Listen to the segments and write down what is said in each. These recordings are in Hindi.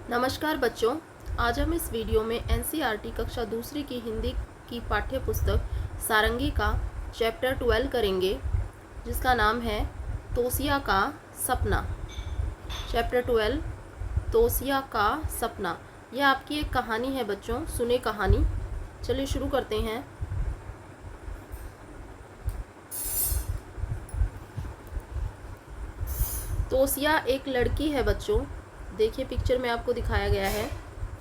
नमस्कार बच्चों, आज हम इस वीडियो में एनसीईआरटी कक्षा दूसरी की हिंदी की पाठ्य पुस्तक सारंगी का चैप्टर 12 करेंगे, जिसका नाम है तोसिया का सपना। चैप्टर 12 तोसिया का सपना। यह आपकी एक कहानी है बच्चों, सुने कहानी। चलिए शुरू करते हैं। तोसिया एक लड़की है बच्चों। देखिए पिक्चर में आपको दिखाया गया है,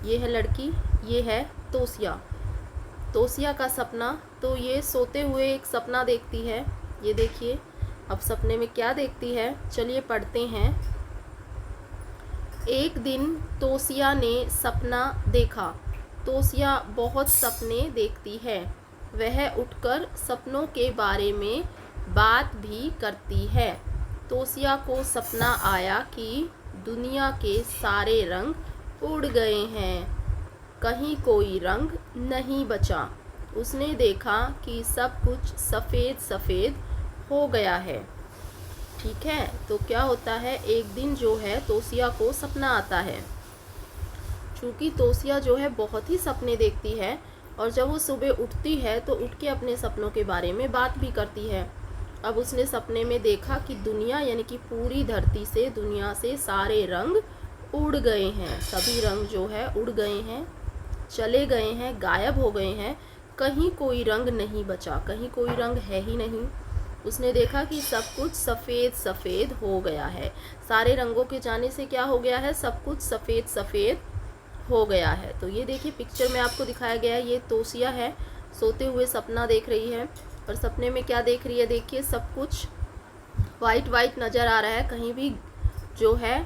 ये है लड़की, ये है तोसिया। तोसिया का सपना। तो ये सोते हुए एक सपना देखती है। ये देखिए अब सपने में क्या देखती है, चलिए पढ़ते हैं। एक दिन तोसिया ने सपना देखा। तोसिया बहुत सपने देखती है। वह उठकर सपनों के बारे में बात भी करती है। तोसिया को सपना आया कि दुनिया के सारे रंग उड़ गए हैं, कहीं कोई रंग नहीं बचा। उसने देखा कि सब कुछ सफ़ेद सफ़ेद हो गया है। ठीक है, तो क्या होता है, एक दिन जो है तोसिया को सपना आता है। चूँकि तोसिया जो है बहुत ही सपने देखती है, और जब वो सुबह उठती है तो उठ के अपने सपनों के बारे में बात भी करती है। अब उसने सपने में देखा कि दुनिया यानी कि पूरी धरती से, दुनिया से सारे रंग उड़ गए हैं। सभी रंग जो है उड़ गए हैं, चले गए हैं, गायब हो गए हैं। कहीं कोई रंग नहीं बचा, कहीं कोई रंग है ही नहीं। उसने देखा कि सब कुछ सफ़ेद सफ़ेद हो गया है। सारे रंगों के जाने से क्या हो गया है, सब कुछ सफ़ेद सफ़ेद हो गया है। तो ये देखिए पिक्चर में आपको दिखाया गया है, ये तोसिया है, सोते हुए सपना देख रही है। और सपने में क्या देख रही है, देखिए सब कुछ वाइट वाइट नज़र आ रहा है, कहीं भी जो है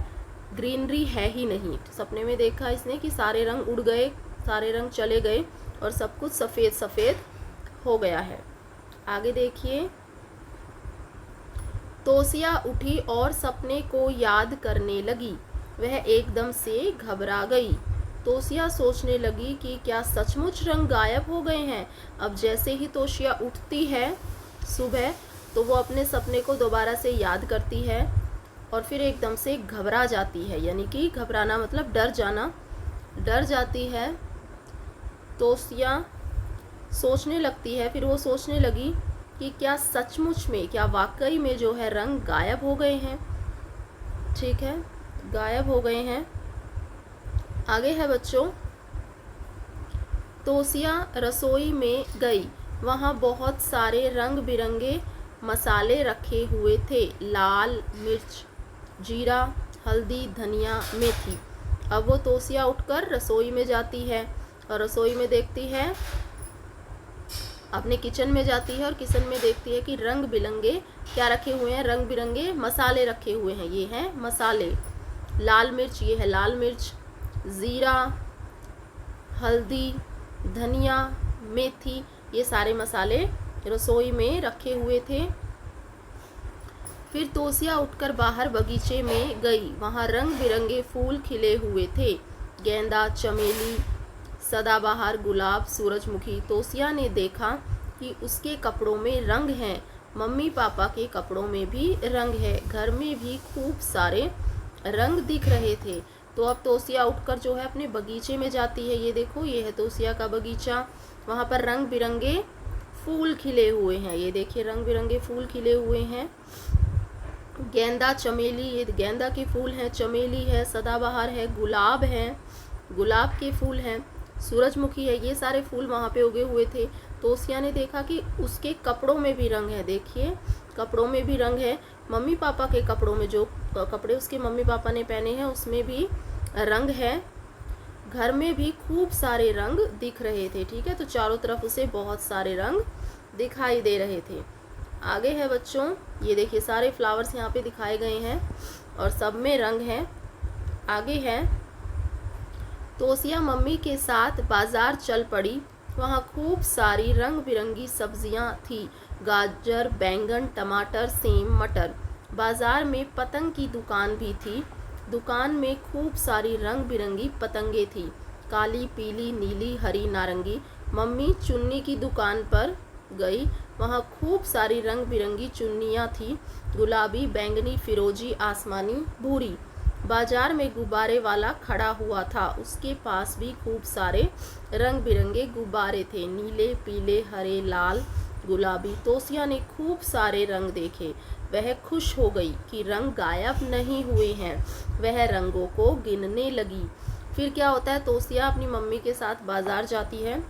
ग्रीनरी है ही नहीं। सपने में देखा इसने कि सारे रंग उड़ गए, सारे रंग चले गए और सब कुछ सफ़ेद सफ़ेद हो गया है। आगे देखिए। तोसिया उठी और सपने को याद करने लगी। वह एकदम से घबरा गई। तोसिया सोचने लगी कि क्या सचमुच रंग गायब हो गए हैं। अब जैसे ही तोसिया उठती है सुबह, तो वो अपने सपने को दोबारा से याद करती है और फिर एकदम से घबरा जाती है। यानी कि घबराना मतलब डर जाना, डर जाती है। तोसिया सोचने लगती है, फिर वो सोचने लगी कि क्या सचमुच में, क्या वाकई में जो है रंग गायब हो गए हैं। ठीक है, गायब हो गए हैं। आगे है बच्चों। तोसिया रसोई में गई। वहाँ बहुत सारे रंग बिरंगे मसाले रखे हुए थे, लाल मिर्च, जीरा, हल्दी, धनिया, मेथी। अब वो तोसिया उठकर रसोई में जाती है और रसोई में देखती है, अपने किचन में जाती है और किचन में देखती है कि रंग बिरंगे क्या रखे हुए हैं, रंग बिरंगे मसाले रखे हुए हैं। ये हैं मसाले, लाल मिर्च, ये है लाल मिर्च, ज़ीरा, हल्दी, धनिया, मेथी, ये सारे मसाले रसोई में रखे हुए थे। फिर तोसिया उठकर बाहर बगीचे में गई। वहाँ रंग बिरंगे फूल खिले हुए थे, गेंदा, चमेली, सदाबहार, गुलाब, सूरजमुखी। तोसिया ने देखा कि उसके कपड़ों में रंग हैं, मम्मी पापा के कपड़ों में भी रंग है, घर में भी खूब सारे रंग दिख रहे थे। तो अब तोसिया उठकर जो है अपने बगीचे में जाती है। ये देखो, ये है तोसिया का बगीचा। वहाँ पर रंग बिरंगे फूल खिले हुए हैं। ये देखिए रंग बिरंगे फूल खिले हुए हैं। गेंदा, चमेली, ये गेंदा के फूल हैं, चमेली है, सदाबहार है, गुलाब है, गुलाब के फूल हैं, सूरजमुखी है, ये सारे फूल वहाँ पे उगे हुए थे। तोसिया ने देखा कि उसके कपड़ों में भी रंग है। देखिए कपड़ों में भी रंग है, मम्मी पापा के कपड़ों में, जो कपड़े उसके मम्मी पापा ने पहने हैं उसमें भी रंग है, घर में भी खूब सारे रंग दिख रहे थे। ठीक है, तो चारों तरफ उसे बहुत सारे रंग दिखाई दे रहे थे। आगे है बच्चों, ये देखिए सारे फ्लावर्स यहाँ पे दिखाए गए हैं और सब में रंग है। आगे है, तोसिया मम्मी के साथ बाजार चल पड़ी। वहाँ खूब सारी रंग बिरंगी सब्जियाँ थी, गाजर, बैंगन, टमाटर, सेम, मटर। बाजार में पतंग की दुकान भी थी। दुकान में खूब सारी रंग बिरंगी पतंगे थी, काली, पीली, नीली, हरी, नारंगी। मम्मी चुन्नी की दुकान पर गई। वहाँ खूब सारी रंग बिरंगी चुन्नियाँ थी, गुलाबी, बैंगनी, फिरोजी, आसमानी, भूरी। बाजार में गुब्बारे वाला खड़ा हुआ था, उसके पास भी खूब सारे रंग बिरंगे गुब्बारे थे, नीले, पीले, हरे, लाल, गुलाबी। तोसिया ने खूब सारे रंग देखे। वह खुश हो गई कि रंग गायब नहीं हुए हैं। वह रंगों को गिनने लगी। फिर क्या होता है, तोसिया अपनी मम्मी के साथ बाजार जाती है।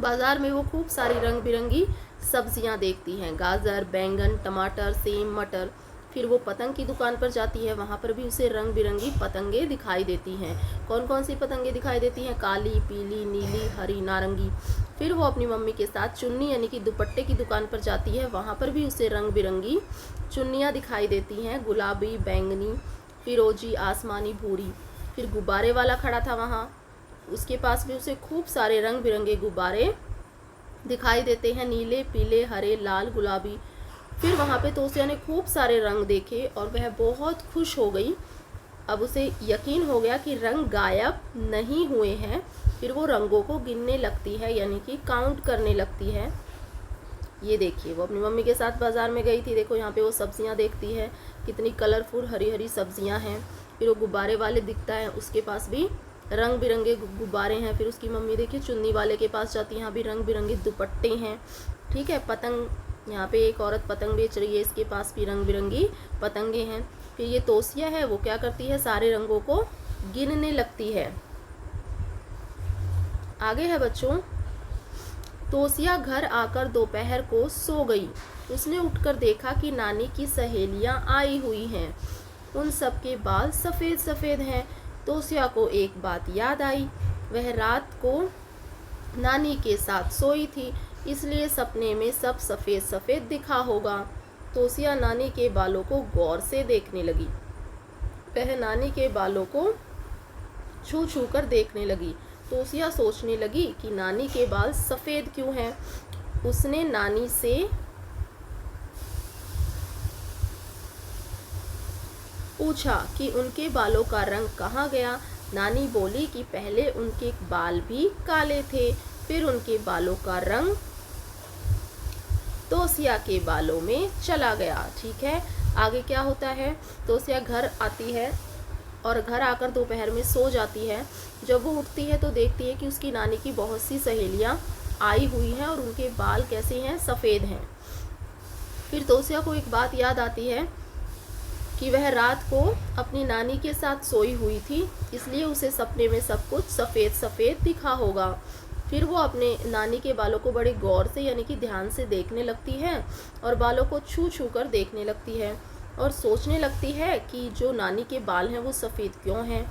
बाजार में वो खूब सारी रंग बिरंगी सब्जियां देखती हैं, गाजर, बैंगन, टमाटर, सेम, मटर। फिर वो पतंग की दुकान पर जाती है, वहाँ पर भी उसे रंग बिरंगी पतंगे दिखाई देती हैं। कौन कौन सी पतंगे दिखाई देती हैं? काली, पीली, नीली, हरी, नारंगी। फिर वो अपनी मम्मी के साथ चुन्नी यानी कि दुपट्टे की दुकान पर जाती है, वहाँ पर भी उसे रंग बिरंगी चुन्नियाँ दिखाई देती हैं, गुलाबी, बैंगनी, फिरोजी, आसमानी, भूरी। फिर गुब्बारे वाला खड़ा था वहाँ, उसके पास भी उसे खूब सारे रंग बिरंगे गुब्बारे दिखाई देते हैं, नीले, पीले, हरे, लाल, गुलाबी। फिर वहाँ पे तोसिया ने खूब सारे रंग देखे और वह बहुत खुश हो गई। अब उसे यकीन हो गया कि रंग गायब नहीं हुए हैं। फिर वो रंगों को गिनने लगती है यानी कि काउंट करने लगती है। ये देखिए, वो अपनी मम्मी के साथ बाजार में गई थी। देखो यहाँ पे वो सब्जियाँ देखती है, कितनी कलरफुल हरी हरी सब्जियाँ हैं। फिर वो गुब्बारे वाले दिखता है, उसके पास भी रंग बिरंगे गुब्बारे हैं। फिर उसकी मम्मी देखिए चुन्नी वाले के पास जाती है, यहाँ भी रंग बिरंगे दुपट्टे हैं। ठीक है, पतंग, यहाँ पे एक औरत पतंग बेच रही है, इसके पास भी रंग बिरंगी पतंगे हैं। फिर ये तोसिया है, वो क्या करती है, सारे रंगों को गिनने लगती है। आगे है बच्चों, तोसिया घर आकर दोपहर को सो गई। उसने उठकर देखा कि नानी की सहेलियां आई हुई हैं। उन सब के बाल सफ़ेद सफ़ेद हैं। तोसिया को एक बात याद आई। वह रात को नानी के साथ सोई थी, इसलिए सपने में सब सफ़ेद सफ़ेद दिखा होगा। तोसिया नानी के बालों को गौर से देखने लगी। वह नानी के बालों को छू छू कर देखने लगी। तोसिया सोचने लगी कि नानी के बाल सफ़ेद क्यों हैं। उसने नानी से पूछा कि उनके बालों का रंग कहाँ गया। नानी बोली कि पहले उनके बाल भी काले थे, फिर उनके बालों का रंग तोसिया के बालों में चला गया। ठीक है, आगे क्या होता है, तोसिया घर आती है और घर आकर दोपहर में सो जाती है। जब वो उठती है तो देखती है कि उसकी नानी की बहुत सी सहेलियां आई हुई हैं और उनके बाल कैसे हैं, सफ़ेद हैं। फिर तोसिया को एक बात याद आती है कि वह रात को अपनी नानी के साथ सोई हुई थी, इसलिए उसे सपने में सब कुछ सफ़ेद सफ़ेद दिखा होगा। फिर वो अपने नानी के बालों को बड़े गौर से यानी कि ध्यान से देखने लगती है और बालों को छू छू कर देखने लगती है और सोचने लगती है कि जो नानी के बाल हैं वो सफ़ेद क्यों हैं।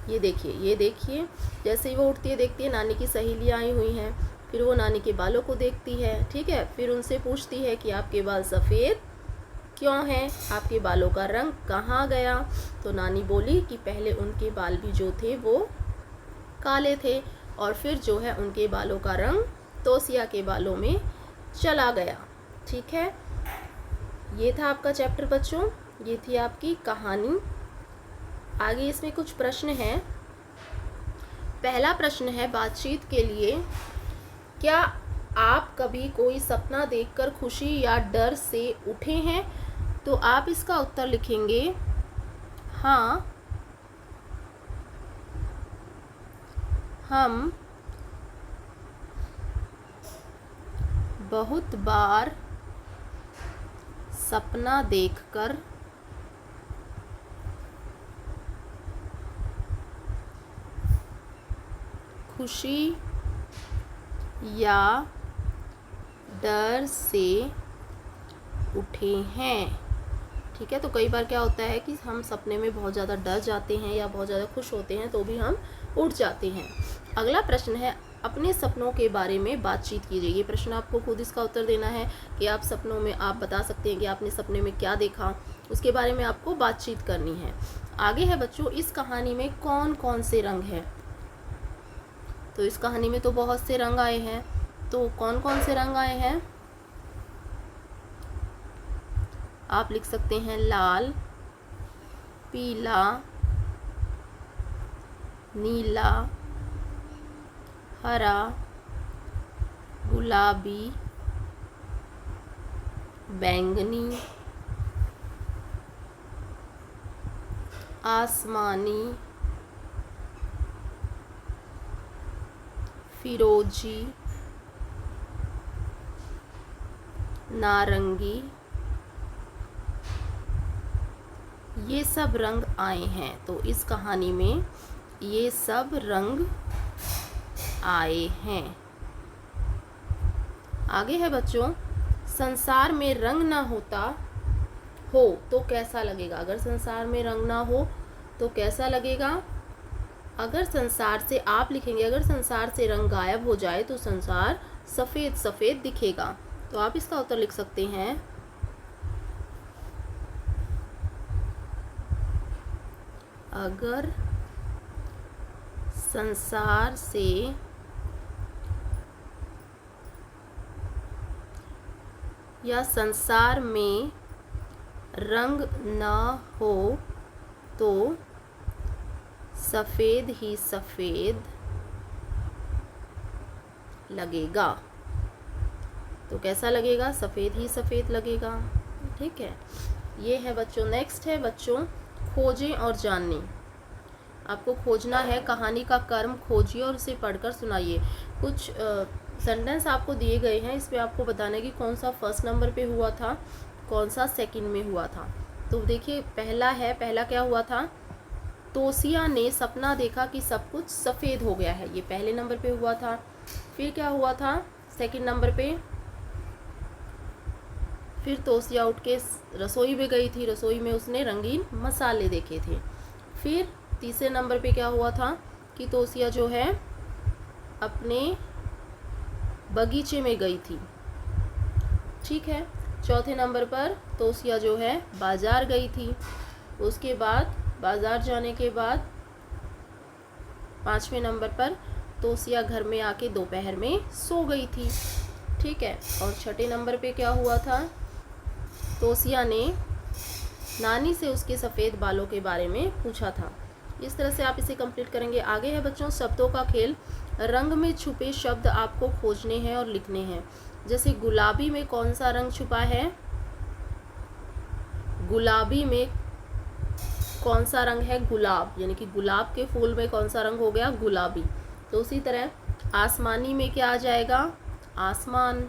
ये देखिए, जैसे ही वो उठती है देखती है नानी की सहेलियाँ आई हुई हैं। फिर वो नानी के बालों को देखती है। ठीक है, फिर उनसे पूछती है कि आपके बाल सफ़ेद क्यों हैं, आपके बालों का रंग कहाँ गया। तो नानी बोली कि पहले उनके बाल भी जो थे वो काले थे और फिर जो है उनके बालों का रंग तोसिया के बालों में चला गया। ठीक है, ये था आपका चैप्टर बच्चों, ये थी आपकी कहानी। आगे इसमें कुछ प्रश्न हैं। पहला प्रश्न है बातचीत के लिए, क्या आप कभी कोई सपना देखकर खुशी या डर से उठे हैं? तो आप इसका उत्तर लिखेंगे हाँ, हम बहुत बार सपना देखकर खुशी या डर से उठे हैं। ठीक है, तो कई बार क्या होता है कि हम सपने में बहुत ज़्यादा डर जाते हैं या बहुत ज़्यादा खुश होते हैं तो भी हम उठ जाते हैं। अगला प्रश्न है, अपने सपनों के बारे में बातचीत कीजिए। ये प्रश्न आपको खुद इसका उत्तर देना है कि आप सपनों में आप बता सकते हैं कि आपने सपने में क्या देखा, उसके बारे में आपको बातचीत करनी है। आगे है बच्चों, इस कहानी में कौन कौन से रंग हैं? तो इस कहानी में तो बहुत से रंग आए हैं, तो कौन कौन से रंग आए हैं? आप लिख सकते हैं लाल, पीला, नीला, हरा, गुलाबी, बैंगनी, आसमानी, फिरोजी, नारंगी, ये सब रंग आए हैं। तो इस कहानी में ये सब रंग आए हैं। आगे है बच्चों, संसार में रंग ना होता हो तो कैसा लगेगा। अगर संसार में रंग ना हो तो कैसा लगेगा। अगर संसार से, आप लिखेंगे अगर संसार से रंग गायब हो जाए तो संसार सफ़ेद सफ़ेद दिखेगा। तो आप इसका उत्तर लिख सकते हैं, अगर संसार से या संसार में रंग न हो तो सफ़ेद ही सफ़ेद लगेगा। तो कैसा लगेगा, सफ़ेद ही सफ़ेद लगेगा। ठीक है, ये है बच्चों। नेक्स्ट है बच्चों, खोजें और जानने। आपको खोजना है, कहानी का कर्म खोजिए और उसे पढ़कर सुनाइए। कुछ सेंटेंस आपको दिए गए हैं, इसमें आपको बताना है कि कौन सा फर्स्ट नंबर पे हुआ था, कौन सा सेकंड में हुआ था। तो देखिए पहला है, पहला क्या हुआ था, तोसिया ने सपना देखा कि सब कुछ सफ़ेद हो गया है, ये पहले नंबर पे हुआ था। फिर क्या हुआ था सेकंड नंबर पे, फिर तोसिया उठ के रसोई में गई थी, रसोई में उसने रंगीन मसाले देखे थे। फिर तीसरे नंबर पे क्या हुआ था कि तोसिया जो है अपने बगीचे में गई थी। ठीक है, चौथे नंबर पर तोसिया जो है बाज़ार गई थी। उसके बाद बाज़ार जाने के बाद पाँचवें नंबर पर तोसिया घर में आके दोपहर में सो गई थी। ठीक है, और छठे नंबर पे क्या हुआ था, तोसिया ने नानी से उसके सफ़ेद बालों के बारे में पूछा था। इस तरह से आप इसे कंप्लीट करेंगे। आगे है बच्चों शब्दों का खेल। रंग में छुपे शब्द आपको खोजने हैं और लिखने हैं। जैसे गुलाबी में कौन सा रंग छुपा है, गुलाबी में कौन सा रंग है, गुलाब, यानी कि गुलाब के फूल में कौन सा रंग हो गया, गुलाबी। तो उसी तरह आसमानी में क्या आ जाएगा, आसमान।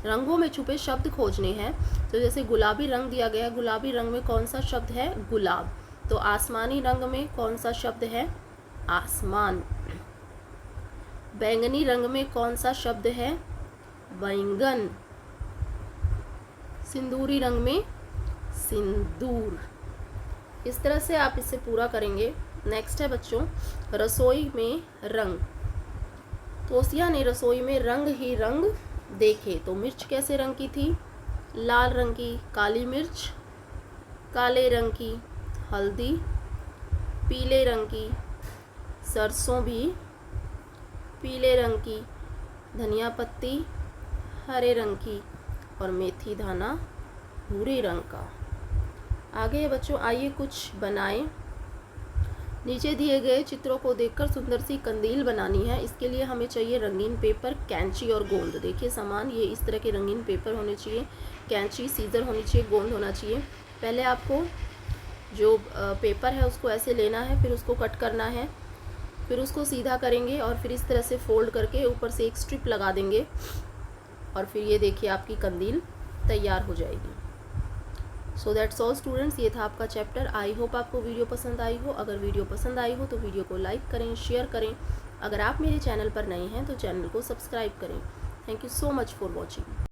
रंगों में छुपे शब्द खोजने हैं। तो जैसे गुलाबी रंग दिया गया, गुलाबी रंग में कौन सा शब्द है, गुलाब। तो आसमानी रंग में कौन सा शब्द है, आसमान। बैंगनी रंग में कौन सा शब्द है, बैंगन। सिंदूरी रंग में सिंदूर। इस तरह से आप इसे पूरा करेंगे। नेक्स्ट है बच्चों रसोई में रंग। तोसिया ने रसोई में रंग ही रंग देखे। तो मिर्च कैसे रंग की थी, लाल रंग की। काली मिर्च काले रंग की। हल्दी पीले रंग की। सरसों भी पीले रंग की। धनिया पत्ती हरे रंग की और मेथी दाना भूरे रंग का। आगे बच्चों आइए कुछ बनाएं। नीचे दिए गए चित्रों को देखकर सुंदर सी कंदील बनानी है। इसके लिए हमें चाहिए रंगीन पेपर, कैंची और गोंद। देखिए सामान ये इस तरह के रंगीन पेपर होने चाहिए, कैंची सीजर होनी चाहिए, गोंद होना चाहिए। पहले आपको जो पेपर है उसको ऐसे लेना है, फिर उसको कट करना है, फिर उसको सीधा करेंगे और फिर इस तरह से फोल्ड करके ऊपर से एक स्ट्रिप लगा देंगे और फिर ये देखिए आपकी कंदील तैयार हो जाएगी। सो दैट्स ऑल स्टूडेंट्स, ये था आपका चैप्टर। आई होप आपको वीडियो पसंद आई हो। अगर वीडियो पसंद आई हो तो वीडियो को लाइक करें, शेयर करें। अगर आप मेरे चैनल पर नए हैं तो चैनल को सब्सक्राइब करें। Thank you so much for watching.